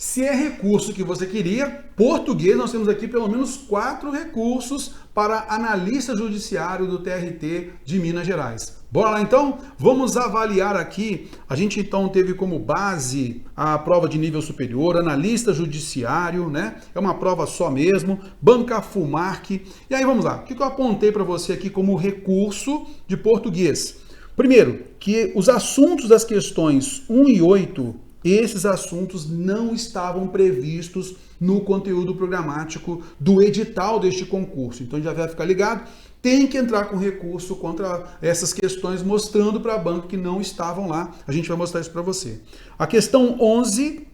Se é recurso que você queria, português, nós temos aqui pelo menos 4 recursos para analista judiciário do TRT de Minas Gerais. Bora lá então? Vamos avaliar aqui. A gente então teve como base a prova de nível superior, analista judiciário, né? É uma prova só mesmo, banca FUMARC. E aí vamos lá. O que eu apontei para você aqui como recurso de português? Primeiro, que os assuntos das questões 1 e 8, esses assuntos não estavam previstos no conteúdo programático do edital deste concurso. Então já vai ficar ligado, tem que entrar com recurso contra essas questões, mostrando para a banca que não estavam lá. A gente vai mostrar isso para você. A questão 11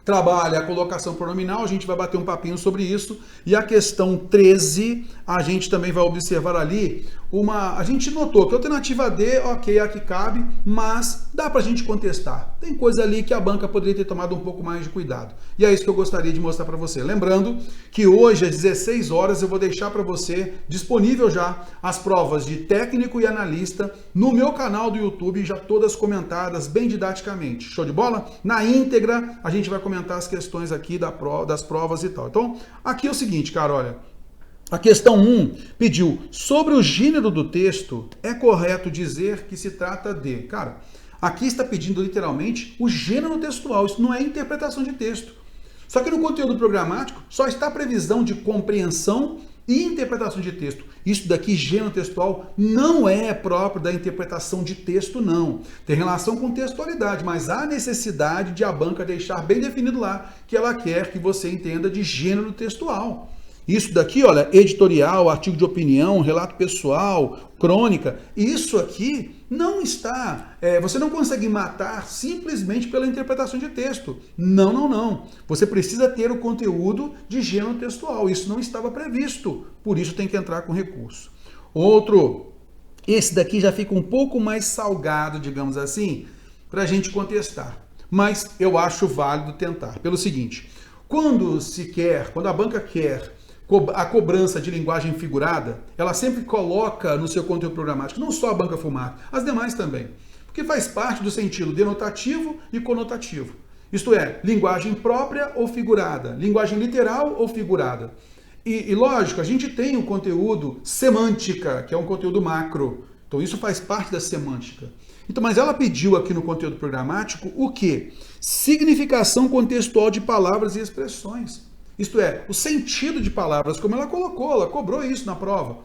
trabalha a colocação pronominal, a gente vai bater um papinho sobre isso. E a questão 13, a gente também vai observar ali a gente notou que a alternativa D, ok, a que cabe, mas dá pra gente contestar. Tem coisa ali que a banca poderia ter tomado um pouco mais de cuidado. E é isso que eu gostaria de mostrar para você. Lembrando que hoje às 16 horas eu vou deixar para você disponível já as provas de técnico e analista no meu canal do YouTube, já todas comentadas bem didaticamente. Show de bola? Na íntegra a gente vai comentar as questões aqui das provas e tal. Então, aqui é o seguinte, cara, olha. A questão 1 pediu, sobre o gênero do texto, é correto dizer que se trata de... Cara, aqui está pedindo literalmente o gênero textual, isso não é interpretação de texto. Só que no conteúdo programático só está a previsão de compreensão e interpretação de texto. Isso daqui, gênero textual, não é próprio da interpretação de texto, não. Tem relação com textualidade, mas há necessidade de a banca deixar bem definido lá que ela quer que você entenda de gênero textual. Isso daqui, olha, editorial, artigo de opinião, relato pessoal, crônica, isso aqui não está, você não consegue matar simplesmente pela interpretação de texto. Não, não, não. Você precisa ter o conteúdo de gênero textual, isso não estava previsto, por isso tem que entrar com recurso. Outro, esse daqui já fica um pouco mais salgado, digamos assim, para a gente contestar, mas eu acho válido tentar, pelo seguinte, quando a banca quer a cobrança de linguagem figurada, ela sempre coloca no seu conteúdo programático, não só a banca FUMARC, as demais também, porque faz parte do sentido denotativo e conotativo. Isto é, linguagem própria ou figurada, linguagem literal ou figurada. E lógico, a gente tem o conteúdo semântica, que é um conteúdo macro, então isso faz parte da semântica. Então, mas ela pediu aqui no conteúdo programático o quê? Significação contextual de palavras e expressões. Isto é, o sentido de palavras, como ela colocou, ela cobrou isso na prova.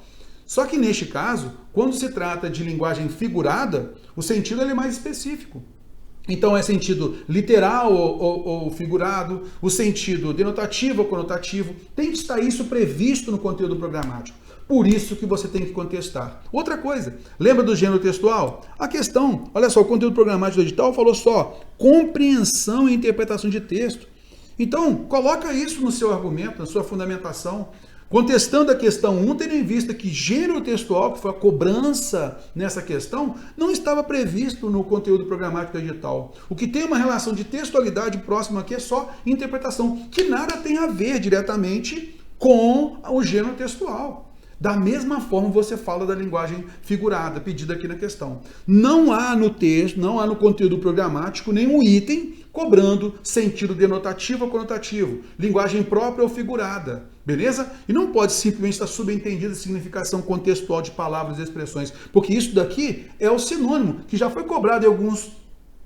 Só que neste caso, quando se trata de linguagem figurada, o sentido é mais específico. Então é sentido literal ou figurado, o sentido denotativo ou conotativo, tem que estar isso previsto no conteúdo programático. Por isso que você tem que contestar. Outra coisa, lembra do gênero textual? A questão, olha só, o conteúdo programático do edital falou só compreensão e interpretação de texto. Então, coloca isso no seu argumento, na sua fundamentação. Contestando a questão 1, tendo em vista que gênero textual, que foi a cobrança nessa questão, não estava previsto no conteúdo programático do edital. O que tem uma relação de textualidade próxima aqui é só interpretação, que nada tem a ver diretamente com o gênero textual. Da mesma forma você fala da linguagem figurada, pedida aqui na questão. Não há no texto, não há no conteúdo programático nenhum item cobrando sentido denotativo ou conotativo, linguagem própria ou figurada, beleza? E não pode simplesmente estar subentendida a significação contextual de palavras e expressões, porque isso daqui é o sinônimo que já foi cobrado em alguns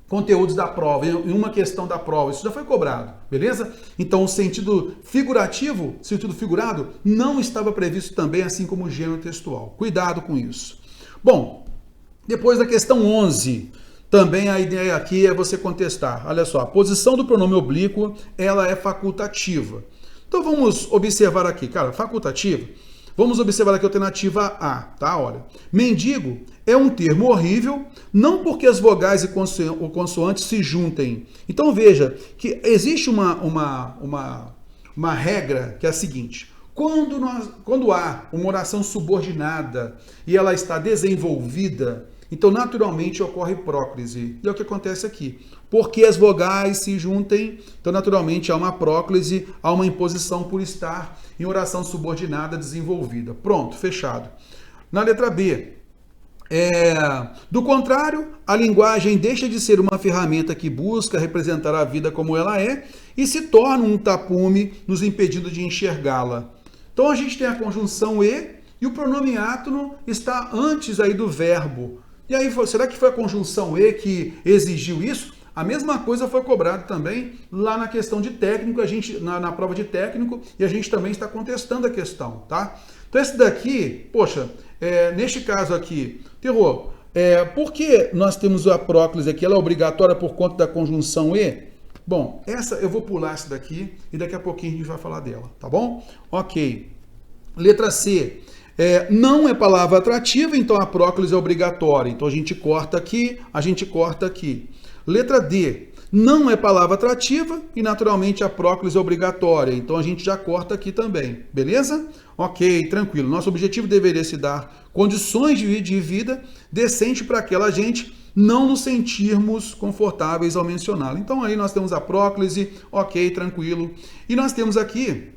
conteúdos da prova, em uma questão da prova, isso já foi cobrado, beleza? Então o sentido figurativo, sentido figurado, não estava previsto também, assim como o gênero textual. Cuidado com isso. Bom, depois da questão 11, também a ideia aqui é você contestar. Olha só, a posição do pronome oblíquo, ela é facultativa. Então vamos observar aqui, cara, facultativa. Vamos observar aqui a alternativa A, tá? Olha, mendigo é um termo horrível, não porque as vogais e consoantes se juntem. Então veja que existe uma regra que é a seguinte: quando há uma oração subordinada e ela está desenvolvida, então naturalmente ocorre próclise. E é o que acontece aqui. Porque as vogais se juntem, então naturalmente há uma próclise, há uma imposição por estar em oração subordinada desenvolvida. Pronto, fechado. Na letra B, Do contrário, a linguagem deixa de ser uma ferramenta que busca representar a vida como ela é e se torna um tapume nos impedindo de enxergá-la. Então a gente tem a conjunção e o pronome átono está antes aí do verbo. E aí, será que foi a conjunção e que exigiu isso? A mesma coisa foi cobrado também lá na questão de técnico, na prova de técnico, e a gente também está contestando a questão, tá? Então esse daqui, poxa, neste caso aqui, Terror, por que nós temos a próclise aqui? Ela é obrigatória por conta da conjunção e? Bom, essa eu vou pular essa daqui e daqui a pouquinho a gente vai falar dela, tá bom? Ok. Letra C. Não é palavra atrativa, então a próclise é obrigatória. Então a gente corta aqui, a gente corta aqui. Letra D. Não é palavra atrativa e naturalmente a próclise é obrigatória. Então a gente já corta aqui também. Beleza? Ok, tranquilo. Nosso objetivo deveria se dar condições de vida decente para aquela gente não nos sentirmos confortáveis ao mencioná-la. Então aí nós temos a próclise, ok, tranquilo. E nós temos aqui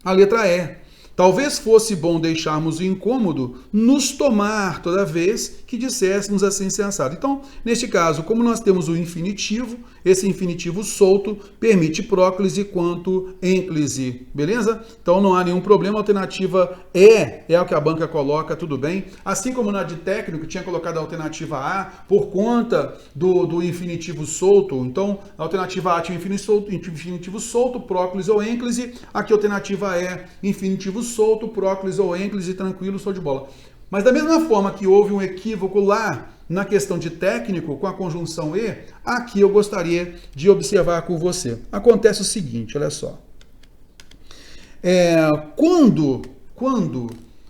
a letra E. Talvez fosse bom deixarmos o incômodo nos tomar toda vez que disséssemos assim sensado. Então, neste caso, como nós temos o infinitivo, esse infinitivo solto permite próclise quanto ênclise, beleza? Então não há nenhum problema, a alternativa é o que a banca coloca, tudo bem? Assim como na de técnico tinha colocado a alternativa A por conta do infinitivo solto, então a alternativa A tinha infinitivo solto, próclise ou ênclise, aqui a alternativa é infinitivo solto, próclise ou ênclise, tranquilo, show de bola. Mas da mesma forma que houve um equívoco lá na questão de técnico com a conjunção e, aqui eu gostaria de observar com você. Acontece o seguinte, olha só. Quando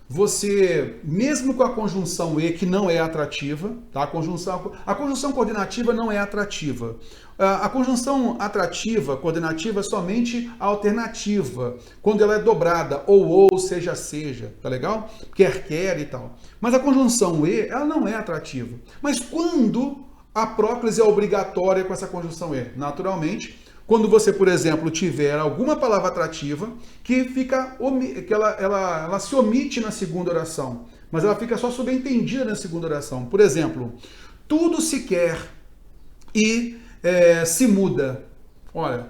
você, mesmo com a conjunção e, que não é atrativa, tá? A conjunção coordenativa não é atrativa. A conjunção atrativa, coordenativa, é somente a alternativa, quando ela é dobrada, ou, seja, tá legal? Quer e tal. Mas a conjunção e, ela não é atrativa. Mas quando a próclise é obrigatória com essa conjunção e? Naturalmente, quando você, por exemplo, tiver alguma palavra atrativa que ela se omite na segunda oração, mas ela fica só subentendida na segunda oração. Por exemplo, tudo se quer e se muda. Olha,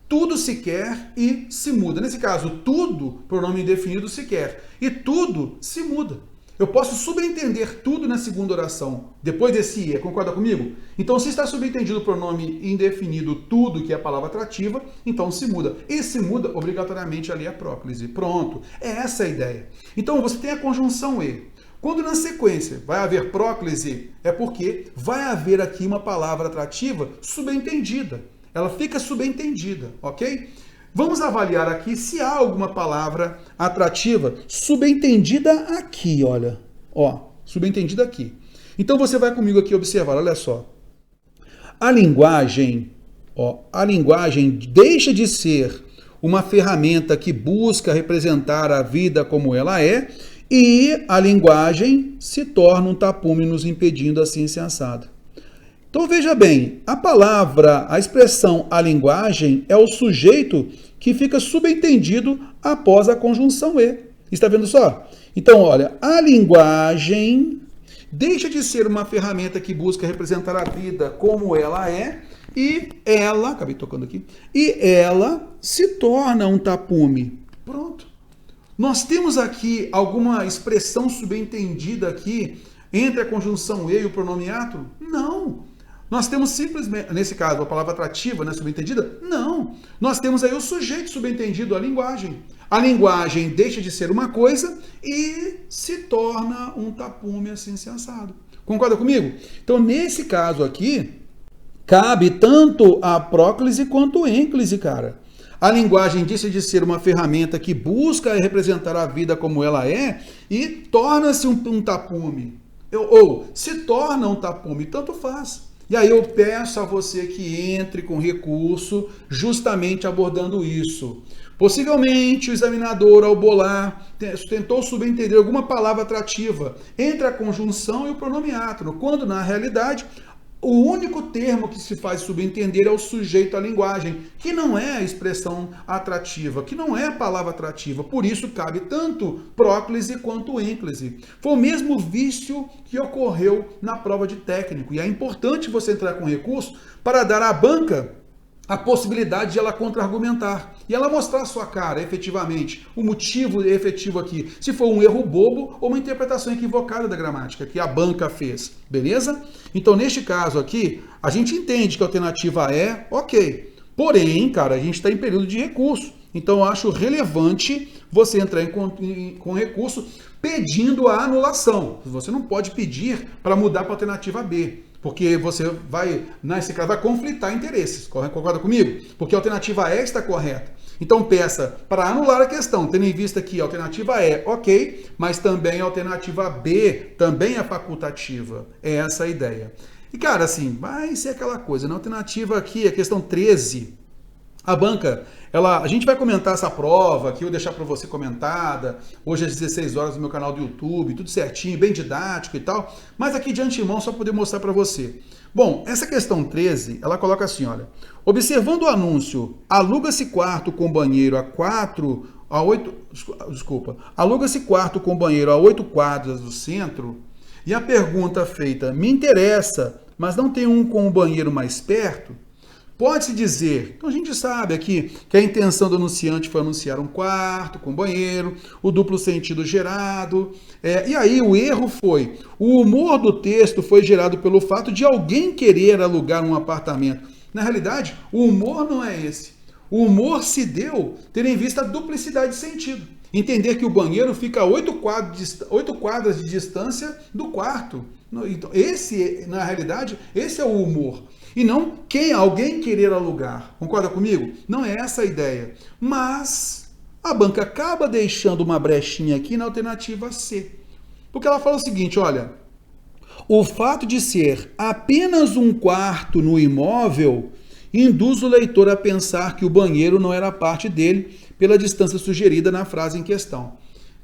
tudo se quer e se muda. Nesse caso, tudo, pronome indefinido, se quer. E tudo se muda. Eu posso subentender tudo na segunda oração, depois desse e, concorda comigo? Então, se está subentendido o pronome indefinido tudo, que é a palavra atrativa, então se muda. E se muda, obrigatoriamente, ali é a próclise. Pronto. É essa a ideia. Então, você tem a conjunção e. Quando na sequência vai haver próclise, é porque vai haver aqui uma palavra atrativa subentendida. Ela fica subentendida, ok? Vamos avaliar aqui se há alguma palavra atrativa subentendida aqui, olha. Ó, subentendida aqui. Então você vai comigo aqui observar, olha só. A linguagem deixa de ser uma ferramenta que busca representar a vida como ela é, e a linguagem se torna um tapume nos impedindo assim ser assado. Então veja bem, a expressão a linguagem é o sujeito que fica subentendido após a conjunção e. Está vendo só? Então, olha, a linguagem deixa de ser uma ferramenta que busca representar a vida como ela é, e ela, acabei tocando aqui, e ela se torna um tapume. Pronto. Nós temos aqui alguma expressão subentendida aqui entre a conjunção e o pronome átono? Não. Nós temos simplesmente, nesse caso, a palavra atrativa, né, subentendida? Não. Nós temos aí o sujeito subentendido, a linguagem. A linguagem deixa de ser uma coisa e se torna um tapume assim sensado. Concorda comigo? Então, nesse caso aqui, cabe tanto a próclise quanto a ênclise, cara. A linguagem deixa de ser uma ferramenta que busca representar a vida como ela é e torna-se um tapume. Ou se torna um tapume, tanto faz. E aí eu peço a você que entre com recurso justamente abordando isso. Possivelmente o examinador, ao bolar, tentou subentender alguma palavra atrativa entre a conjunção e o pronome átono, quando na realidade O único termo que se faz subentender é o sujeito à linguagem, que não é a expressão atrativa, que não é a palavra atrativa. Por isso cabe tanto próclise quanto ênclise. Foi o mesmo vício que ocorreu na prova de técnico. E é importante você entrar com recurso para dar à banca a possibilidade de ela contra-argumentar e ela mostrar a sua cara, efetivamente, o motivo efetivo aqui, se for um erro bobo ou uma interpretação equivocada da gramática que a banca fez, beleza? Então, neste caso aqui, a gente entende que a alternativa é ok. Porém, cara, a gente está em período de recurso. Então, eu acho relevante você entrar com recurso pedindo a anulação. Você não pode pedir para mudar para a alternativa B. Porque você vai, nesse caso, vai conflitar interesses. Concorda comigo? Porque a alternativa E está correta. Então peça para anular a questão, tendo em vista que a alternativa E, ok, mas também a alternativa B também é facultativa. É essa a ideia. E, cara, assim, vai ser aquela coisa. Na alternativa aqui, a questão 13, a banca, a gente vai comentar essa prova aqui, eu vou deixar para você comentada, hoje às 16 horas no meu canal do YouTube, tudo certinho, bem didático e tal, mas aqui de antemão só para poder mostrar para você. Bom, essa questão 13, ela coloca assim, olha, observando o anúncio, aluga-se quarto com banheiro aluga-se quarto com banheiro a 8 quadras do centro, e a pergunta feita, me interessa, mas não tem um com o banheiro mais perto? Pode-se dizer, então a gente sabe aqui que a intenção do anunciante foi anunciar um quarto com banheiro, o duplo sentido gerado, e aí o erro foi, o humor do texto foi gerado pelo fato de alguém querer alugar um apartamento. Na realidade, o humor não é esse. O humor se deu tendo em vista a duplicidade de sentido. Entender que o banheiro fica a 8 quadras de distância do quarto. Então, na realidade, esse é o humor. E não alguém querer alugar. Concorda comigo? Não é essa a ideia. Mas a banca acaba deixando uma brechinha aqui na alternativa C. Porque ela fala o seguinte, olha, o fato de ser apenas um quarto no imóvel induz o leitor a pensar que o banheiro não era parte dele pela distância sugerida na frase em questão.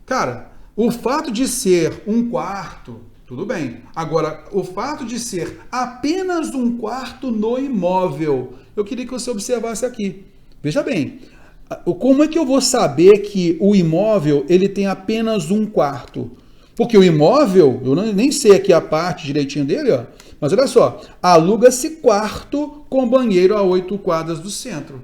Cara, o fato de ser um quarto, tudo bem. Agora, o fato de ser apenas um quarto no imóvel, eu queria que você observasse aqui. Veja bem, como é que eu vou saber que o imóvel ele tem apenas um quarto? Porque o imóvel, eu nem sei aqui a parte direitinho dele, ó, mas olha só, aluga-se quarto com banheiro a 8 quadras do centro.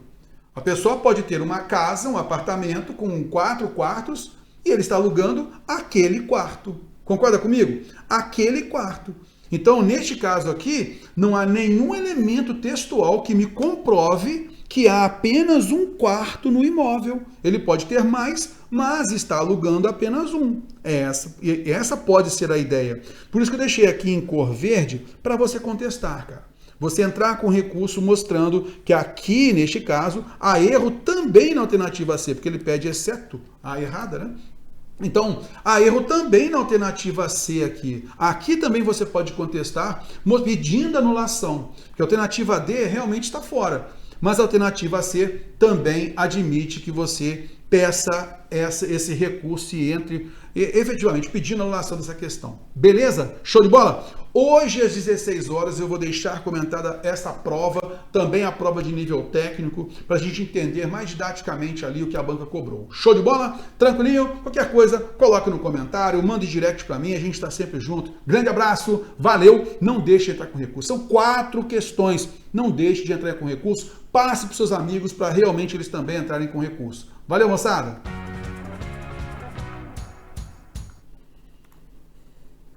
A pessoa pode ter uma casa, um apartamento com 4 quartos e ele está alugando aquele quarto. Concorda comigo? Aquele quarto. Então, neste caso aqui, não há nenhum elemento textual que me comprove que há apenas um quarto no imóvel. Ele pode ter mais, mas está alugando apenas um. Essa pode ser a ideia. Por isso que eu deixei aqui em cor verde para você contestar, cara. Você entrar com recurso mostrando que aqui, neste caso, há erro também na alternativa C, porque ele pede exceto a errada, né? Então, há erro também na alternativa C aqui. Aqui também você pode contestar pedindo anulação, porque a alternativa D realmente está fora. Mas a alternativa C também admite que você peça esse recurso e entre efetivamente pedindo anulação dessa questão. Beleza? Show de bola? Hoje às 16 horas eu vou deixar comentada essa prova, também a prova de nível técnico, para a gente entender mais didaticamente ali o que a banca cobrou. Show de bola? Tranquilinho? Qualquer coisa, coloque no comentário, mande direct para mim, a gente está sempre junto. Grande abraço, valeu, não deixe de entrar com recurso. São 4 questões, não deixe de entrar com recurso, passe para os seus amigos para realmente eles também entrarem com recurso. Valeu, moçada!